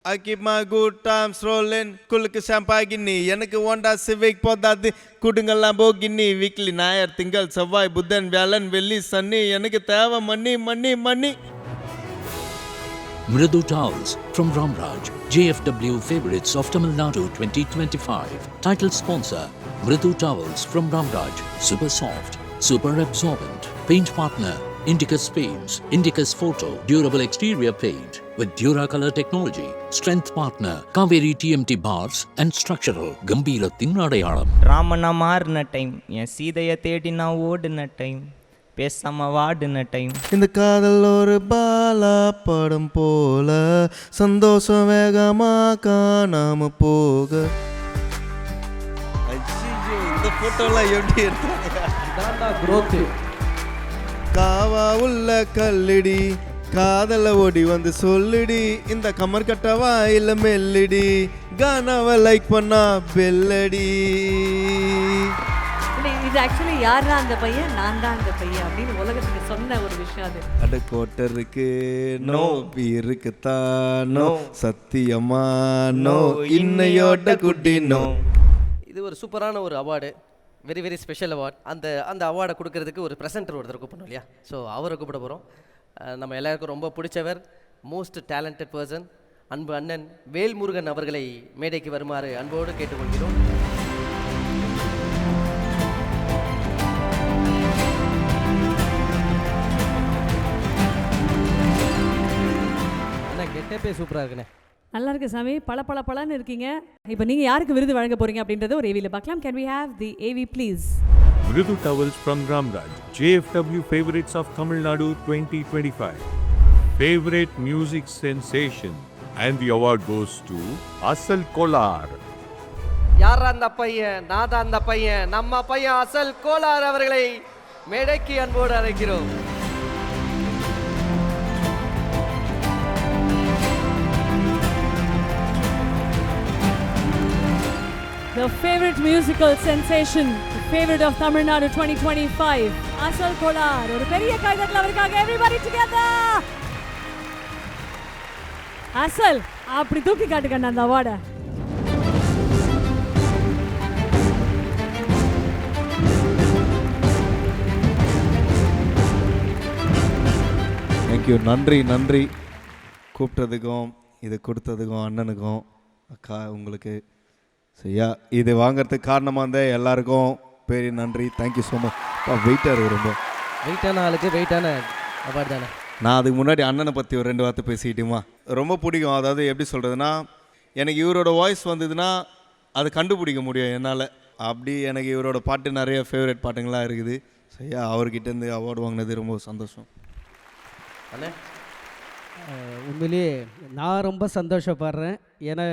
I keep my good times rolling. குலுக்கு ஷாம்பாகினி எனக்கு Honda civic போதாது குடுங்க லாம்போகினி வீக்லி ஞாயிறு திங்கள் செவ்வாய் புதன் வியாழன் வெள்ளி சனி எனக்கு தேவை மணி மணி மணி. Mridu Towels from Ramraj, JFW Favorites of Tamil Nadu 2025. Title sponsor, Mridu Towels from Ramraj, super soft, super absorbent. Paint partner, Indicus Paints, Indicus Photo, durable exterior paint with Duracolor technology. Strength partner, Kaveri TMT bars and structural. Gambiratin அடையாளம். ராமனா மாறின time, என் சீதையை தேடி நான் ஓடின time, பேசாம வாடின time. இந்த காதல் ஒரு பாலா படம் போல சந்தோஷம் வேகமா காணாம போக. இந்த போட்டோலாம் எப்படி எடுத்தாங்க? காவா உள்ள கல்லுடி காதல ஓடி வந்து சொல்லுடி இந்த கமர் கட்டவா இல்ல மெல்லுடி கானாவை லைக் பண்ணா பெல்லடி. இது ஆக்சுவலி யாரா அந்த பையன், நான் தான் அந்த பையன் அப்படின்னு உலகத்துக்கு சொன்ன ஒரு விஷயம் அது. அட கோட்டருக்கு நோ பீருக்கு தானோ சத்தியமா நோ இன்னையோட குட்டி நோ. இது ஒரு சூப்பரான ஒரு award, very very special award. அந்த அவார்டை கொடுக்கறதுக்கு ஒரு ப்ரெசென்டர் ஒருத்தர் கூப்பிடணும் இல்லையா? ஸோ அவரை கூப்பிட போகிறோம். நம்ம எல்லாருக்கும் ரொம்ப பிடிச்சவர், மோஸ்ட் டேலண்டட் பர்சன், அன்பு அண்ணன் வேல்முருகன் அவர்களை மேடைக்கு வருமாறு அன்போடு கேட்டுக்கொள்கிறோம். அண்ணா கெட்டப்பே சூப்பராக இருக்குண்ணே. நல்லா இருக்கு சாமி, பளன்னு இருக்கீங்க. இப்போ நீங்க யாருக்கு விருது வழங்க போறீங்க அப்படின்றது ஒரு ஏவில பார்க்கலாம். Can we have the AV please? Mridu Towels from Ramraj, JFW Favorites of Tamil Nadu 2025. Favorite music sensation, and the award goes to Asal Kolar. யார் அந்த பையன்? நான் தான் அந்த பையன், நம்ம பையன் அசல் கோலார் அவர்களை மேடைக்கு அன்போடு அழைக்கிறோம். The favorite musical sensation, the favorite of Tamil Nadu 2025, Asal Kolar. ஒரு பெரிய கைதட்டல் அவருக்காக, everybody together. அசல் அப்படி தூக்கி காட்டுங்க அந்த அவார்டை. தேங்க்யூ, நன்றி கூப்பிட்டதுக்கும் இது கொடுத்ததுக்கும் அண்ணனுக்கும் அக்கா உங்களுக்கு. சரியா, இது வாங்கிறதுக்கு காரணமாக இருந்த எல்லாருக்கும் பெரிய நன்றி. Thank you so much. வெயிட்டாக ரொம்ப வெயிட்டான ஆளுக்கு வெயிட்டான அவார்டு தானே. நான் அதுக்கு முன்னாடி அண்ணனை பற்றி ஒரு 2 வார்த்தை பேசிக்கிட்டுமா. ரொம்ப பிடிக்கும். அதாவது எப்படி சொல்கிறதுனா, எனக்கு இவரோட வாய்ஸ் வந்ததுன்னா அதை கண்டுபிடிக்க முடியும் என்னால். அப்படி எனக்கு இவரோட பாட்டு நிறைய ஃபேவரட் பாட்டுங்களாம் இருக்குது. சரியா, அவர்கிட்டேருந்து அவார்டு வாங்கினது ரொம்ப சந்தோஷம். அண்ணே உண்மையிலேயே நான் ரொம்ப சந்தோஷப்படுறேன். ஏன்னா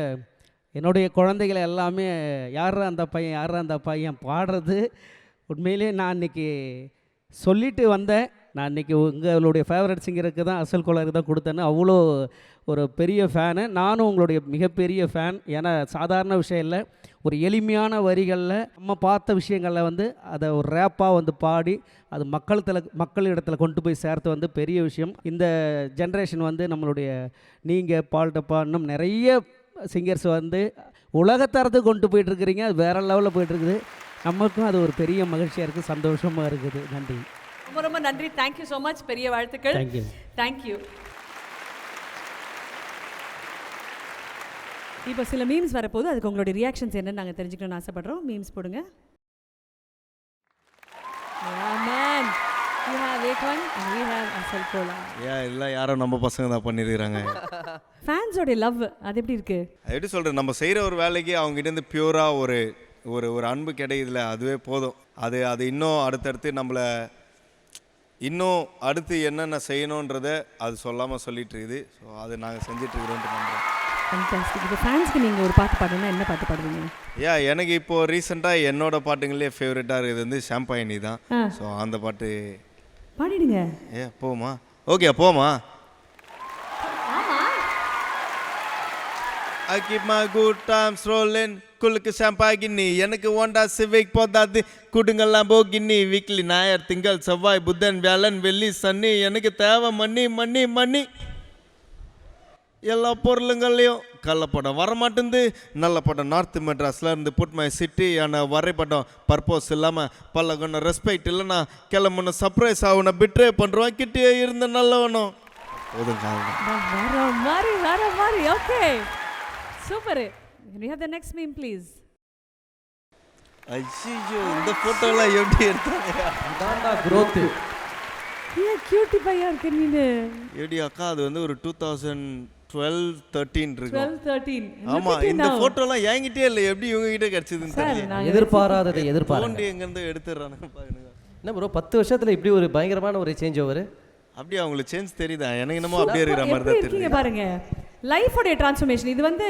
என்னுடைய குழந்தைகளை எல்லாமே யார் அந்த பையன் பாடுறது. உண்மையிலே நான் இன்றைக்கி சொல்லிட்டு வந்தேன், நான் இன்றைக்கி உங்களுடைய ஃபேவரட் சிங்கருக்கு தான் அசல் கோளாருக்கு தான் கொடுத்தேன்னு. அவ்வளோ ஒரு பெரிய ஃபேனு. நானும் உங்களுடைய மிகப்பெரிய ஃபேன். ஏன்னா சாதாரண விஷயம் இல்லை, ஒரு எளிமையான வரிகளில் நம்ம பார்த்த விஷயங்களில் வந்து அதை ஒரு ரேப்பாக வந்து பாடி அது மக்களிடத்தில் கொண்டு போய் சேர்த்து வந்து பெரிய விஷயம். இந்த ஜென்ரேஷன் வந்து நம்மளுடைய நீங்கள் பால்டப்பா இன்னும் நிறைய சிங்கர்ஸ் வந்து உலகத்தரத்துக்கு கொண்டு போயிட்டுருக்கிறீங்க. அது வேறு லெவலில் போயிட்டுருக்குது. நமக்கும் அது ஒரு பெரிய மகிழ்ச்சியாக இருக்குது, சந்தோஷமாக இருக்குது. நன்றி, ரொம்ப நன்றி. Thank you so much. பெரிய வாழ்த்துக்கள். தேங்க்யூ. இப்போ சில மீம்ஸ் வரப்போது, அதுக்கு உங்களுடைய ரியாக்ஷன்ஸ் என்னன்னு நாங்கள் தெரிஞ்சுக்கணும்னு ஆசைப்படுறோம். மீம்ஸ் போடுங்க. You have Ekwan and we have Asal Kolar. எல்லாம் யாரோ நம்ம பசங்க தான் பண்ணியிருக்கிறாங்க. ஃபேன்ஸோட லவ் அது எப்படி இருக்கு? எப்படி சொல்கிறது, நம்ம செய்கிற ஒரு வேலைக்கு அவங்ககிட்டேருந்து பியூராக ஒரு ஒரு ஒரு அன்பு கிடைக்குதுல, அதுவே போதும். அது இன்னும் அடுத்தடுத்து நம்மளை இன்னும் அடுத்து என்னென்ன செய்யணுன்றதை அது சொல்லாமல் சொல்லிட்டு இருக்குது. ஸோ அது நாங்கள் செஞ்சிட்ருக்கிறோன்ட்டு நம்புகிறோம். ஃபேன்டாஸ்டிக். இப்போ ஃபேன்ஸ்க்கு நீங்கள் ஒரு பாட்டு பாடணும்னா என்ன பாட்டு பாடுவீங்க? எனக்கு இப்போது ரீசெண்டாக என்னோடய பாட்டுங்களே ஃபேவரட்டாக இருக்குது வந்து ஷாம்பைனி தான். ஸோ அந்த பாட்டு பாடிடுங்க. போமா? ஓகே போமா. I keep my good times rolling. குலுக்கு ஷாம்பாகினி எனக்கு ஓண்டா சிவிக் போதாது குடுங்க லாம்போகினி வீக்லி ஞாயிறு திங்கள் செவ்வாய் புதன் வியாழன் வெள்ளி சனி எனக்கு தேவை மணி மணி மணி. எல்லா பொருளுங்கள்லையும் கள்ளப்படம் வரமாட்டேந்து. நல்ல படம் நார்த் மெட்ராஸில் இருந்து புட் மை சிட்டி ஆன வரைபடம் பர்பஸ் இல்லாமல் பல்லகொன்ன ரெஸ்பெக்ட் இல்லைன்னா கிளம்புன சர்ப்ரைஸ் ஆகுன பிட்ரே பண்ணுறான் கிட்டே இருந்த நல்லவனும் போதும் காரணம். வேற மாதிரி okay super. you have the next meme please. ஐயோ இந்த ஃபோட்டோலாம் எப்படி எடுத்தாங்க? இதான்டா growth. ஏன் கியூட்டி பையா இருக்க நீனு? ஏடி அக்கா அது வந்து ஒரு 2012-13 இருக்கும். 12-13 ஆமா இந்த ஃபோட்டோலாம் என்கிட்டே இல்லை, எப்படி இவங்க கிட்ட கிடைச்சதுன்னு தெரியல. எதிர்பாராததை எதிர்பாராத. தோண்டி எங்க இருந்து எடுத்துறானுங்க பாருங்க. என்ன ப்ரோ 10 வருஷத்துல இப்படி ஒரு பயங்கரமான ஒரு சேஞ்ச் ஓவர். அப்படியே அவங்களுக்கு சேஞ்ச் தெரியுதா? எனக்கு என்னமோ அப்படியே இருக்கிற மாதிரி தான் இருக்கீங்க தெரியுது. பாருங்க. லைஃபோட டிரான்ஸ்ஃபர்மேஷன் இது வந்து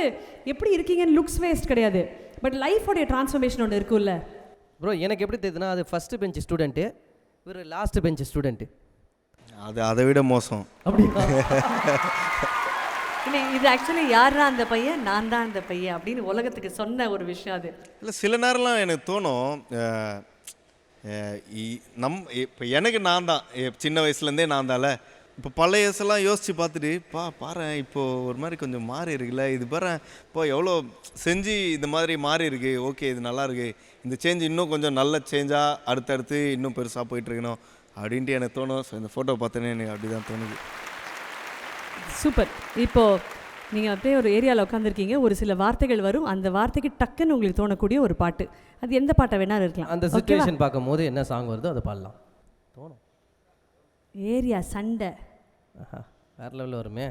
எப்படி இருக்கீங்கன்னு லுக்ஸ் வேஸ்ட் கிடையாது, பட் லைஃபோட டிரான்ஸ்ஃபர்மேஷன் ஒன்று இருக்குல்ல ப்ரோ. எனக்கு எப்படி தெரியுதுன்னா அது ஃபர்ஸ்ட் பெஞ்ச் ஸ்டூடெண்ட்டு, இவர் லாஸ்ட் பெஞ்ச் ஸ்டூடெண்ட்டு. அது அதை விட மோசம். அப்படி இல்லை, இது ஆக்சுவலி யாரா அந்த பையன், நான் தான் அந்த பையன் அப்படின்னு உலகத்துக்கு சொன்ன ஒரு விஷயம் அது. இல்லை சில நேரம்லாம் எனக்கு தோணும் இப்போ எனக்கு நான் தான் சின்ன வயசுலேருந்தே நான் தான்ல. இப்போ பழைய வயசெல்லாம் யோசித்து பார்த்துட்டு பாரு இப்போது ஒரு மாதிரி கொஞ்சம் மாறி இருக்குல்ல, இது பாரு இப்போ எவ்வளோ செஞ்சு இந்த மாதிரி மாறி இருக்கு, ஓகே இது நல்லா இருக்கு, இந்த சேஞ்ச் இன்னும் கொஞ்சம் நல்ல சேஞ்சாக அடுத்தடுத்து இன்னும் பெருசாக போயிட்டுருக்கணும் அப்படின்ட்டு எனக்கு தோணும். ஸோ இந்த ஃபோட்டோ பார்த்தோன்னே எனக்கு அப்படி தான் தோணுது. சூப்பர். இப்போ நீங்கள் அப்படியே ஒரு ஏரியாவில் உட்காந்துருக்கீங்க, ஒரு சில வார்த்தைகள் வரும், அந்த வார்த்தைக்கு டக்குன்னு உங்களுக்கு தோணக்கூடிய ஒரு பாட்டு, அது எந்த பாட்டை வேணாலும் இருக்கலாம். அந்த சிச்சுவேஷன் பார்க்கும்போது என்ன சாங் வருதோ அதை பாடலாம் தோணும். ஏரியா சண்டை வேற லெவலில் வருமே.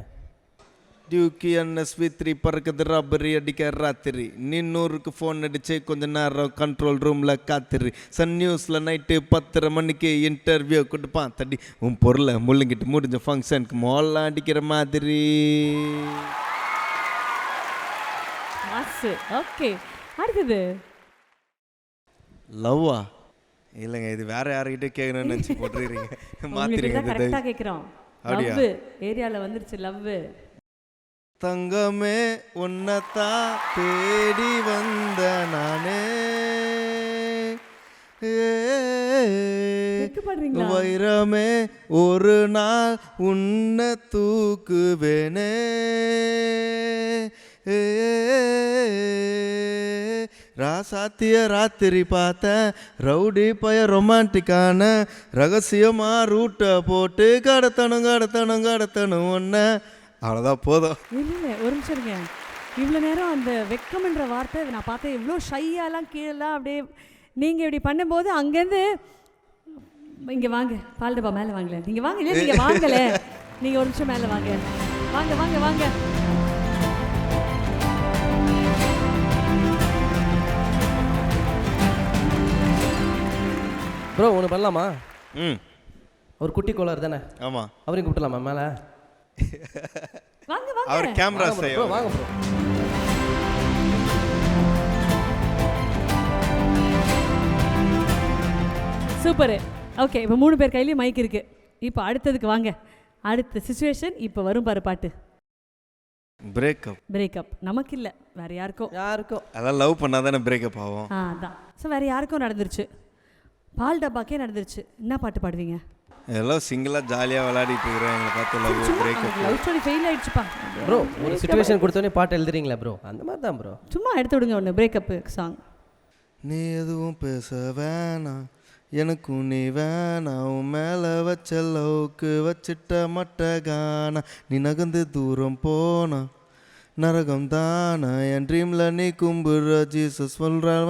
டியூக்கி NSV3 பறக்குது ராபரி அடிக்க ராத்திரி, நீன்னூருக்கு ஃபோன் அடிச்சு கொஞ்ச நேரம் கண்ட்ரோல் ரூமில் காத்திரி, சன் நியூஸில் நைட்டு 10:30 மணிக்கு இன்டர்வியூ கொடுப்பான் தடி உன் பொருளை முள்ளுங்கிட்டு முடிஞ்ச ஃபங்க்ஷனுக்கு மோல்லாம் அடிக்கிற மாதிரி. ஓகே அடுத்தது லவ்வா? இல்லைங்க இது வேற யார்கிட்ட கேட்கணும்னு நினச்சி போட்டுருக்கீங்க, மாத்திரீங்க. கரெக்டாக கேட்குறோம். லவ் ஏரியாவில் வந்துருச்சு லவ். தங்கமே உன்னத்தான் தேடி வந்த நானே, வைரமே ஒரு நாள் உன்னை தூக்குவேனே, ராசாத்திய ராத்திரி பார்த்தேன் ரவுடி பய ரொமான்டிக்கான ரகசியமா ரூட்டை போட்டு கடத்தணும் ஒன்ன. அவ்வளோதான் போதும். இல்லை ஒரு நிமிஷம் இருங்க. இவ்வளோ நேரம் அந்த வெக்கம்ன்ற வார்த்தை நான் பார்த்தேன், எவ்வளோ ஷையாலாம் கீழெல்லாம் அப்படியே நீங்கள் இப்படி பண்ணும்போது அங்கேருந்து இங்கே வாங்க பால் டப்பா மேலே வாங்கல, நீங்கள் வாங்க. இல்லை நீங்கள் வாங்கலை, நீங்கள் ஒரு நிமிஷம் மேலே வாங்க வாங்க வாங்க வாங்க. ப்ரோ ஒன்று பண்ணலாமா? ஒரு குட்டி கோளாறு தானே? ஆமாம் அவரையும் கூப்பிடலாமா மேலே? வாங்க வாங்க. அவர் கேமரா ப்ரோ வாங்க ப்ரோ. சூப்பரு. ஓகே இப்போ 3 பேர் கையிலையும் மைக் இருக்கு. இப்போ அடுத்ததுக்கு வாங்க. அடுத்த சிச்சுவேஷன் இப்போ வரும் பாரு பாட்டு. பிரேக்கப் நமக்கு இல்லை வேற யாருக்கோ. அதான் லவ் பண்ணாதானே பிரேக்கப் ஆகும். அதான். ஸோ வேற யாருக்கும் நடந்துருச்சு, பால் டப்பாக்கே நடந்துருச்சு. என்ன பாட்டு பாடுவீங்க? எல்லாம் சிங்கிளாக ஜாலியாக விளையாடிட்டு இருக்கிறோம், எங்களை பார்த்து love breakup. Love story fail ஆயிடுச்சுப்பா ப்ரோ. ஒரு சிச்சுவேஷன் கொடுத்தோன்னே பாட்டு எழுதுறீங்களா ப்ரோ? அந்த மாதிரி தான் ப்ரோ. சும்மா எடுத்து விடுங்க ஒன்று பிரேக்கப் சாங். நீ எதுவும் பேச வேணாம், எனக்கும் நீ வேணாம், உன் மேலே வச்ச லவுக்கு வச்சிட்ட மட்ட கானா, நீ நகர்ந்து தூரம் போனா நரகம் தானா, என் ட்ரீமில் நீ கும்புற ஜீசஸ் சொல்கிறாள்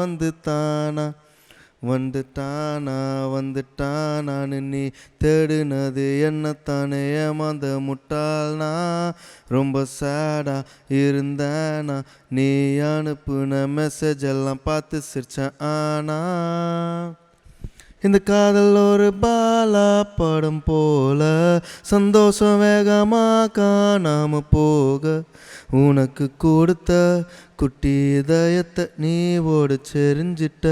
வந்துட்டானான்னு நீ தேடுனது என்னத்தானே ஏமாந்த முட்டாள்னா, ரொம்ப சேடா இருந்தேனா, நீ அனுப்புன மெசேஜ் எல்லாம் பார்த்து சிரிச்சேன். ஆனா இந்த காதல் ஒரு பாலா படம் போல சந்தோஷம் வேகமா காணாம போக, உனக்கு கொடுத்த குட்டி இதயத்தை நீ ஓடு செறிஞ்சிட்ட,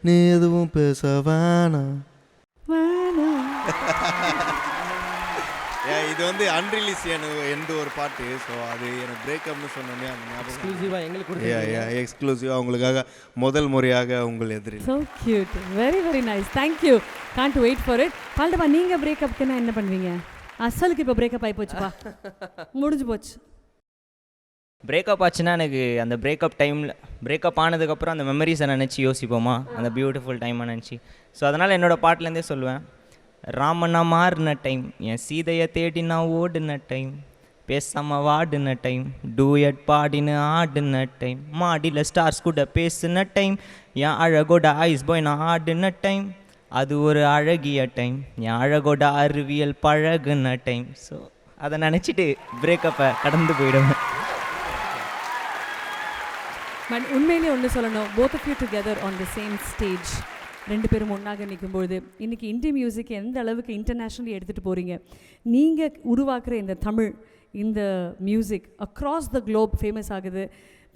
நீ எதுவும் பேச வேணாம். இது வந்து அன்ரிலீஸ் எந்த ஒரு பாட்டு. ஸோ அது எனக்கு பிரேக்கப்னு சொன்னோன்னே அந்த எக்ஸ்க்ளூசிவாக எங்களுக்கு எக்ஸ்க்ளூசிவாக உங்களுக்காக முதல் முறையாக உங்கள் எதிரில். So cute, very very nice, thank you, can't wait for it. Paldabba நீங்கள் பிரேக்கப்க்குன்னா என்ன பண்ணுவீங்க? அசலுக்கு இப்போ பிரேக்கப் ஆகி போச்சுப்பா, முடிஞ்சு போச்சு. பிரேக்கப் ஆச்சுன்னா எனக்கு அந்த பிரேக்கப் ஆனதுக்கப்புறம் அந்த மெமரிஸை நினச்சி யோசிப்போமா, அந்த பியூட்டிஃபுல் டைமாக நினச்சி. ஸோ அதனால் என்னோடய பாட்டிலேருந்தே சொல்லுவேன், ராமண்ணா மாறின டைம், என் சீதையை தேடி நான் ஓடின டைம், பேசாமல் வாடின டைம், டூயட் பாடின்னு ஆடின டைம், மாடியில் ஸ்டார்ஸ் கூட பேசின டைம், என் அழகோட ஐஸ் பாய் நான் ஆடின டைம், அது ஒரு அழகிய டைம், என் அழகோட அறிவியல் பழகுன டைம். ஸோ அதை நினச்சிட்டு பிரேக்கப்பை கடந்து போயிடுவேன். பட் உண்மையிலே ஒன்று சொல்லணும், both of you together on the same stage, ரெண்டு பேரும் ஒன்றாக நிற்கும்பொழுது இன்றைக்கி இந்திய மியூசிக் எந்த அளவுக்கு இன்டர்நேஷ்னலி எடுத்துகிட்டு போகிறீங்க, நீங்கள் உருவாக்குற இந்த தமிழ், இந்த music across the globe famous ஆகுது.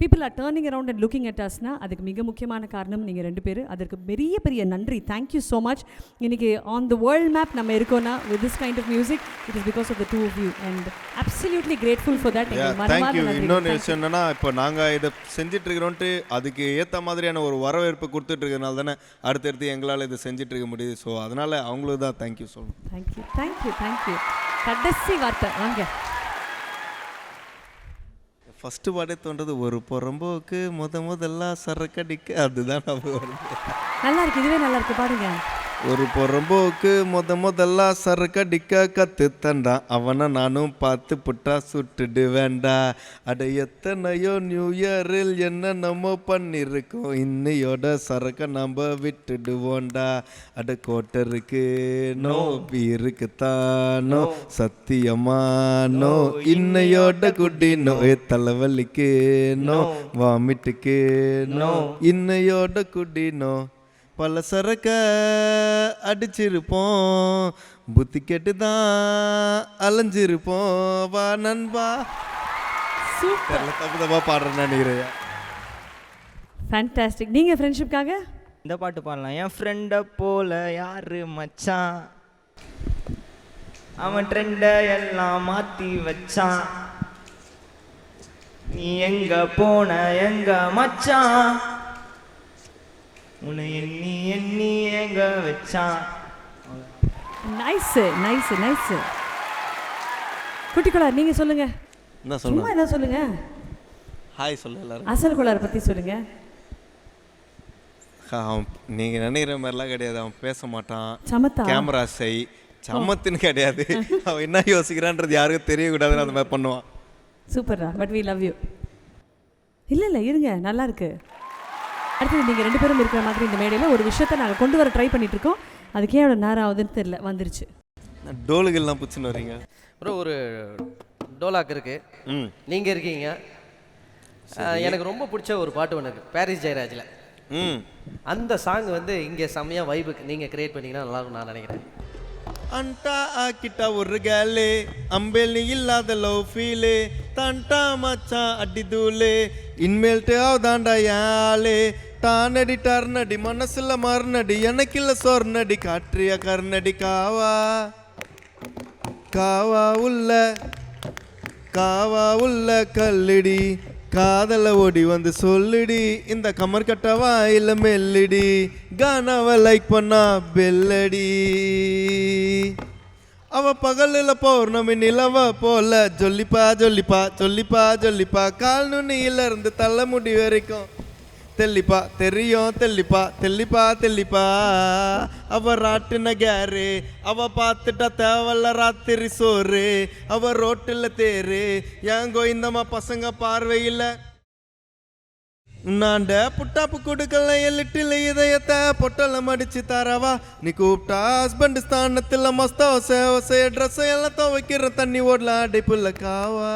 People are turning around and looking at அஸ்னா அதுக்கு மிக முக்கியமான காரணம் நீங்கள் ரெண்டு பேர். அதற்கு பெரிய பெரிய நன்றி. Thank you so much. இன்றைக்கி ஆன் த வேர்ல்ட் மேப் நம்ம இருக்கோன்னா with this kind of music, it is because of the two of you and absolutely grateful for that. Thank you. இன்னொன்று விஷயம் என்னன்னா, இப்போ நாங்கள் இதை செஞ்சிட்ருக்கிறோன்ட்டு அதுக்கு ஏற்ற மாதிரியான ஒரு வரவேற்பு கொடுத்துட்ருக்கனால தானே அடுத்தடுத்து எங்களால் இதை செஞ்சிட்ருக்க முடியுது. ஸோ அதனால் அவங்களுக்கு தான் தேங்க்யூ சொல்லணும். Thank you thank you thank you. கடைசி வார்த்தை வாங்க. ஃபஸ்ட்டு பாட்டே தோன்றது ஒரு புறம்போக்கு முதல்ல சரக்கடிக்க, அதுதான் நம்ம வருது. நல்லா இருக்கு, இதுவே நல்லா இருக்கு, பாடுங்க. ஒரு புறம்போக்கு முதல்ல சரக்கடிக்க கற்று தண்டா, அவனை நானும் பார்த்து புட்டா சுட்டுடு வேண்டா. அட எத்தனையோ நியூ இயரில் என்ன நம்ம பண்ணியிருக்கோம், இன்னையோட சரக்கை நம்ம விட்டுடுவோண்டா. அட கோட்டருக்கு நோ, பீருக்கு தானோ, சத்தியமானோ, இன்னையோட குட்டினோ, தலைவலிக்கு நோ, வாமிட்டுக்கு நோ, இன்னையோட குட்டினோ, பல சரக்க அடிச்சிருப்போம், புத்தி கெட்டு தான் அலைஞ்சிருப்போம், வா நண்பா. சூப்பர். தப்புதப்பா பாடுறேன்னு நினைக்கிறேன். ஃபேண்டாஸ்டிக். நீங்கள் ஃப்ரெண்ட்ஷிப்காக இந்த பாட்டு பாடலாம். என் ஃப்ரெண்டை போல யாரு மச்சான், அவன் ட்ரெண்டை எல்லாம் மாற்றி வச்சான், நீ எங்க போன எங்க மச்சான், உன்னை எண்ணி எண்ணி எங்க வச்சான். Nice nice nice. குட்டிக்குளார் நீங்கள் சொல்லுங்கள். என்ன சும்மா சொல்லுங்க, என்ன சொல்லுங்கள். ஹாய் சொல்லு எல்லாரும். அசல் கோளார் பற்றி சொல்லுங்கள். அவன் நீங்கள் நினைக்கிற மாதிரிலாம் கிடையாது. அவன் பேச மாட்டான், சமத்தா கேமரா சை, சமத்துன்னு கிடையாது. அவன் என்ன யோசிக்கிறான்றது யாருக்கும் தெரியக்கூடாதுன்னு அந்த மாதிரி பண்ணுவான். சூப்பர்ரா, பட் வி லவ் யூ. இல்லை இல்லை இருங்க, நல்லா இருக்கு. அடுத்தது நீங்கள் ரெண்டு பேரும் இருக்கிற மாதிரி இந்த மேடையில் ஒரு விஷயத்தை நாங்கள் கொண்டு வர ட்ரை பண்ணிகிட்ருக்கோம். அதுக்கே எவ்வளோ நேரம் ஆகுதுன்னு தெரியல, வந்துருச்சு. டோலுகள்லாம் பிடிச்சின்னு வரீங்க ப்ரோ. ஒரு டோலாக் இருக்கு, நீங்கள் இருக்கீங்க. எனக்கு ரொம்ப பிடிச்ச ஒரு பாட்டு ஒன்று இருக்குது, பாரிஸ் ஜெயராஜில். அந்த சாங் வந்து இங்கே செம்மையாக வைபுக்கு நீங்கள் கிரியேட் பண்ணிங்கன்னா நல்லாயிருக்கும் நான் நினைக்கிறேன். அண்டா ஆக்கிட்டா ஒரு கேலே, அம்பேல் நீ இல்லாத லவ் ஃபீலே, தண்டா மச்சான் அடி தூளே, இன்மேல்ட்டு அவதாண்டா யாலே, டானடி டர்னடி மனசுல மறுநடி, எனக்கில்ல சொர்ணடி, காற்றிய கர்ணடி, காவா காவா உள்ள கல்லுடி, காதல ஓடி வந்து சொல்லுடி, இந்த கமர் கட்டவா இல்ல மெல்லுடி, கானாவை லைக் பண்ணா பெல்லடி, அவ பகலில் பௌர்ணமி நிலவ போல, ஜொல்லிப்பா ஜொல்லிப்பா ஜொல்லிப்பா ஜொல்லிப்பா, கால் நுனியில இருந்து தள்ள முடி வரைக்கும் தெல்லிப்பா தெரியும், தெல்லிப்பா தெல்லிப்பா தெல்லிப்பா, அவ ராட்டின கேரு, அவ பார்த்துட்டா தேவல்ல ராத்திரி சோறு, அவ ரோட்டில் தேரு, ஏன் கோயிந்தம்மா பசங்க பார்வையில் நாண்ட புட்டாப்பு கொடுக்கல, எல்லிட்டில் இதயத்தை பொட்டலம் அடிச்சு தரவா, நீ கூப்பிட்டா ஹஸ்பண்ட் ஸ்தானத்தில் மஸ்தா சேவசைய ட்ரெஸ் எல்லாம் துவைக்கிற தண்ணி ஓடல அடைப்புல, காவா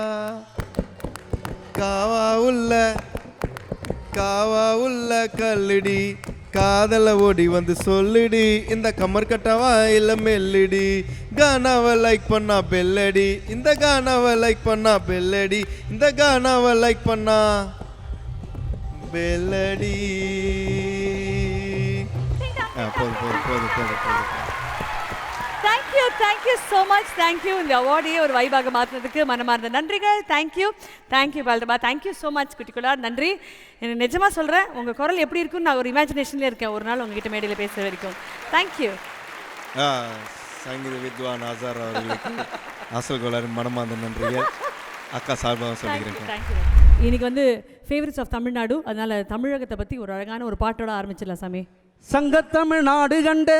காவா உள்ள கல்லுடி, காதல ஓடி வந்து சொல்லுடி, இந்த கமர் கட்டவா இல்ல மெல்லுடி, கானாவை லைக் பண்ணா பெல்லடி, இந்த கானாவை லைக் பண்ணா பெல்லடி, இந்த கானாவை லைக் பண்ணா பெல்லடி. Thank you so much. தேங்க்யூ. இந்த அவார்டையே ஒரு வைபாக மாற்றினதுக்கு மனமார்ந்த நன்றிகள். Thank you Paldabba. Thank you so much குட்டிக்குளார். நன்றி. எனக்கு நிஜமாக சொல்கிறேன், உங்கள் குரல் எப்படி இருக்குன்னு நான் ஒரு இமேஜினேஷன்லேயே இருக்கேன் ஒரு நாள் உங்ககிட்ட மேடையில் பேசுகிற வரைக்கும். தேங்க்யூ. சங்கீத வித்வான் ஆசார் அவர்களுக்கு அசல் கோளாறு மனமார்ந்த நன்றிகள் அக்கா சார்பாக சொல்லிக்கிறேன். தேங்க்யூ. இன்னைக்கு வந்து ஃபேவரட்ஸ் ஆஃப் தமிழ்நாடு, அதனால தமிழகத்தை பற்றி ஒரு அழகான ஒரு பாட்டோட ஆரம்பிச்சிடலாம் சாமி. சங்கத்தமிழ் நாடு கண்ட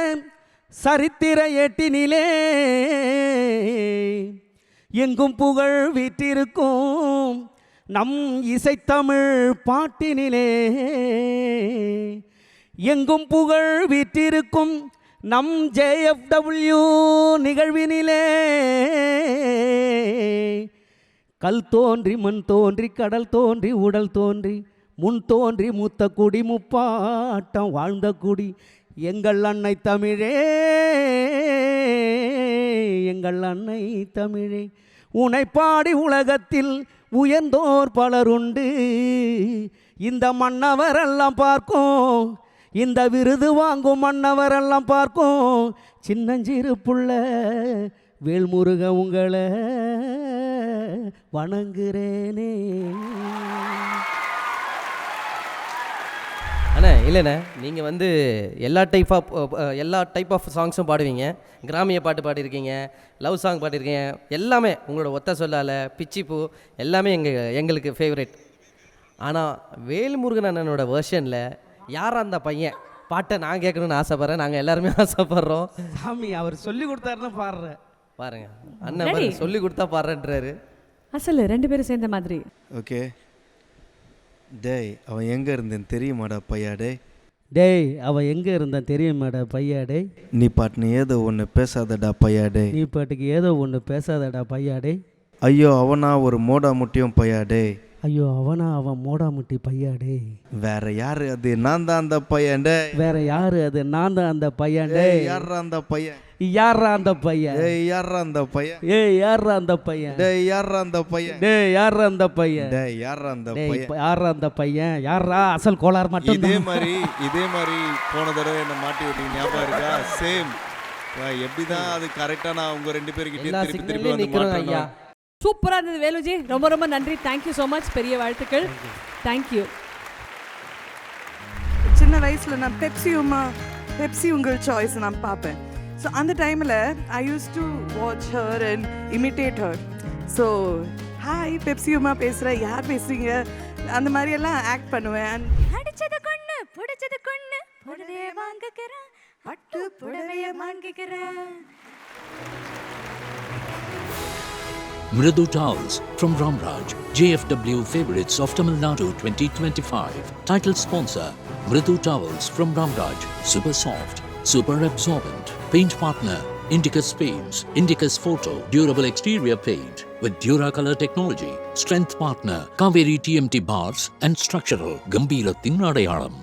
சரித்திர ஏட்டினிலே எங்கும் புகழ் வீற்றிருக்கும் நம் இசைத்தமிழ் பாட்டினிலே, எங்கும் புகழ் வீற்றிருக்கும் நம் JFW நிகழ்வினிலே, கல் தோன்றி மண் தோன்றி கடல் தோன்றி உடல் தோன்றி முன் தோன்றி மூத்த குடி முப்பாட்டம் வாழ்ந்த குடி எங்கள் அன்னை தமிழே, எங்கள் அன்னை தமிழே. உனை பாடி உலகத்தில் உயர்ந்தோர் பலருண்டு, இந்த மன்னவரெல்லாம் பார்க்கும், இந்த விருது வாங்கும் மன்னவரெல்லாம் பார்க்கும், சின்னஞ்சிறு புள்ள வேல்முருக உங்களை வணங்குறேனே. அண்ணா இல்லைண்ணே, நீங்கள் வந்து எல்லா டைப் ஆஃப் சாங்ஸும் பாடுவீங்க. கிராமிய பாட்டு பாடியிருக்கீங்க, லவ் சாங் பாடியிருக்கீங்க, எல்லாமே உங்களோட ஒத்த சொல்லால் பிச்சிப்பூ எல்லாமே எங்களுக்கு ஃபேவரட். ஆனால் வேல்முருகன் அண்ணனோட வெர்ஷனில் யாரா அந்த பையன் பாட்டை நான் கேட்கணுன்னு ஆசைப்பட்றேன். நாங்கள் எல்லாருமே ஆசைப்படுறோம். சாமி அவர் சொல்லி கொடுத்தாருன்னு பாடுறேன். பாருங்க அண்ணன் சொல்லி கொடுத்தா பாடுறேன்றாரு. அசல் 2 பேரும் சேர்ந்த மாதிரி. ஓகே. டேய் அவன் எங்கே இருந்தேன்னு தெரியுமாடா பையா? டேய் அவன் எங்கே இருந்தான் தெரியுமாடா பையா? டேய் நீ பாட்டுன்னு ஏதோ ஒன்று பேசாதடா பையா. நீ பாட்டுக்கு ஏதோ ஒன்று பேசாதடா பையா. ஐயோ அவனா ஒரு மோடா முட்டியும் பையா. ஐயோ அவன் மோடாமுட்டி பையா. வேற யாரு அது? நான் தான் அந்த பையன். வேற யாரு அது? நான் தான் அந்த பையன். யாரா அந்த பையன்? யாரா அந்த பையன்? யாரா அந்த பையன்? யாரா அந்த பையன்? யாரா அந்த பையன்? யாரா அந்த பையன்? யாரா அந்த பையன்? யாரா அந்த பையன்? யாரா அசல் கோளாறு மட்டும். இதே மாதிரி போன தடவை என்ன மாட்டி விட்டீங்க ஞாபகம் இருக்கா? சேம். எப்படிதான் அது கரெக்டா நான் உங்க 2 பேருக்கிட்டே திருப்பி வந்து மாட்டேன். சூப்பராக இருந்தது வேலுஜி, ரொம்ப ரொம்ப நன்றி. தேங்க்யூ ஸோ மச், பெரிய வாழ்த்துக்கள். தேங்க்யூ. சின்ன வயசில் நான் பெப்சி உங்கள் சாய்ஸ் நான் பார்ப்பேன். ஸோ அந்த டைமில் I use to watch her and imitate her. So hi Pepsi Uma பேசுகிறேன், யார் பேசுகிறீங்க, அந்த மாதிரியெல்லாம் ஆக்ட் பண்ணுவேன். அடிச்சது கொண்டு புடிச்சது கொண்டு புடவைய வாங்கிக்கிறேன், பட்டு புடவைய வாங்கிக்கிறேன். Mridu Towels from Ramraj, JFW Favorites of Tamil Nadu 2025. Title sponsor, Mridu Towels from Ramraj, super soft, super absorbent. Paint partner, Indicus Paints, Indicus Photo, durable exterior paint with Duracolor technology. Strength partner, Kaveri TMT Bars and Structural, Gambira Tinadayalam.